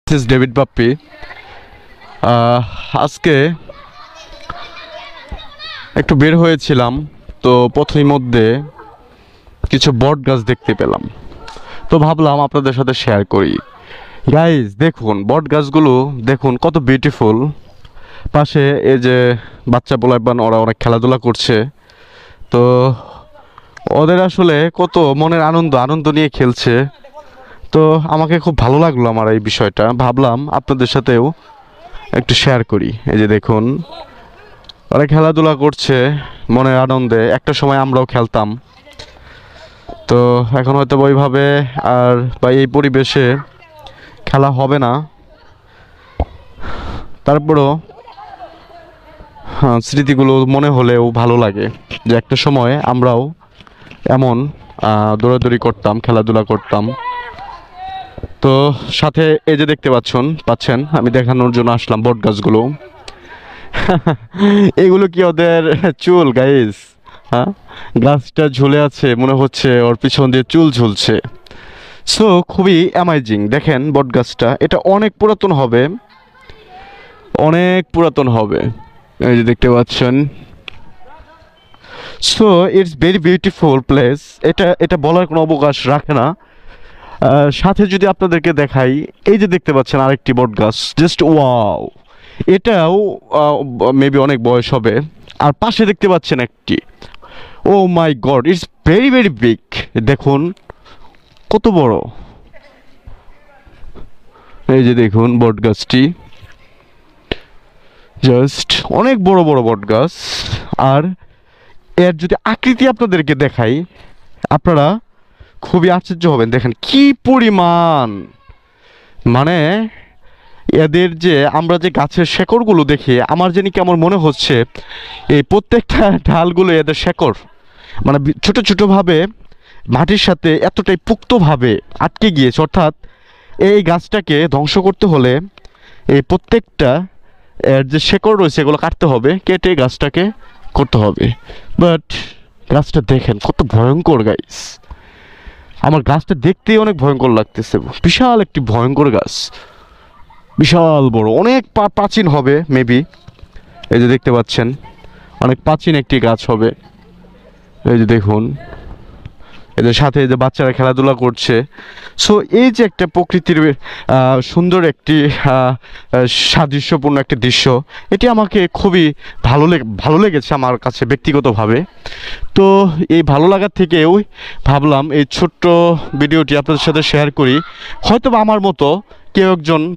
This is David Bappi. আজকে একটু বের হয়েছিলাম, তো পথের মধ্যে কিছু বট গাছ দেখতে পেলাম, তো ভাবলাম আপনাদের সাথে শেয়ার করি। গাইজ দেখুন, বট গাছগুলো দেখুন কত বিউটিফুল। পাশে এই যে বাচ্চা পোলাপান, ওরা অনেক খেলাধুলা করছে। তো ওদের আসলে কত মনের আনন্দ আনন্দ নিয়ে খেলছে। তো আমাকে খুব ভালো লাগলো আমার এই বিষয়টা, ভাবলাম আপনাদের সাথেও একটু শেয়ার করি। এই যে দেখুন, ওরা খেলাধুলা করছে মনের আনন্দে। একটা সময় আমরাও খেলতাম, তো এখন হয়তো ওইভাবে আর বা এই পরিবেশে খেলা হবে না। তারপরও স্মৃতিগুলো মনে হলেও ভালো লাগে যে একটা সময় আমরাও এমন দৌড়াদৌড়ি করতাম, খেলাধুলা করতাম। তো সাথে এই যে দেখতে পাচ্ছেন আমি দেখানোর জন্য আসলাম বট গাছগুলো। এগুলো কি ওদের চুল গাইস? হ্যাঁ, গাছটা ঝুলে আছে, মনে হচ্ছে ওর পিছন দিয়ে চুল ঝুলছে। সো খুবই অ্যামাইজিং। দেখেন বট গাছটা, এটা অনেক পুরাতন হবে, অনেক পুরাতন হবে। এই যে দেখতে পাচ্ছেন। So it's very beautiful place. এটা এটা বলার কোনো অবকাশ রাখে না। সাথে যদি আপনাদেরকে দেখাই, এই যে দেখতে পাচ্ছেন আরেকটি বট গাছ, জাস্ট ওয়াও। এটাও মেবি অনেক বয়স হবে। আর পাশে দেখতে পাচ্ছেন একটি, oh my god, it's very very big. দেখুন কত বড়। এই যে দেখুন বট গাছটি, জাস্ট অনেক বড় বড় বট গাছ। আর এর যদি আকৃতি আপনাদেরকে দেখাই, আপনারা খুবই আশ্চর্য হবেন। দেখেন কি পরিমাণ, মানে এদের যে আমরা যে গাছের শেকড়গুলো দেখি, আমার জানি কেমন মনে হচ্ছে এই প্রত্যেকটা ঢালগুলো এদের শেকড়, মানে ছোট ছোটোভাবে মাটির সাথে এতটাই পুক্তভাবে আটকে গিয়েছে। অর্থাৎ এই গাছটাকে ধ্বংস করতে হলে এই প্রত্যেকটা এর যে শেকড় রয়েছে এগুলো কাটতে হবে, কেটে গাছটাকে করতে হবে। বাট গাছটা দেখেন কত ভয়ঙ্কর গাইস। আমার গাছটা দেখতেই অনেক ভয়ঙ্কর লাগতেছে। বিশাল একটি ভয়ঙ্কর গাছ, বিশাল বড়, অনেক প্রাচীন হবে মেবি। এই যে দেখতে পাচ্ছেন অনেক প্রাচীন একটি গাছ হবে। এই যে দেখুন, এদের সাথে যে বাচ্চারা খেলাধুলা করছে। সো এই যে একটা প্রকৃতির সুন্দর একটি সাদৃশ্যপূর্ণ একটি দৃশ্য, এটি আমাকে খুবই ভালো লেগেছে আমার কাছে ব্যক্তিগতভাবে। তো এই ভালো লাগার থেকেও ভাবলাম এই ছোট্ট ভিডিওটি আপনাদের সাথে শেয়ার করি। হয়তো বা আমার মতো কেউ একজন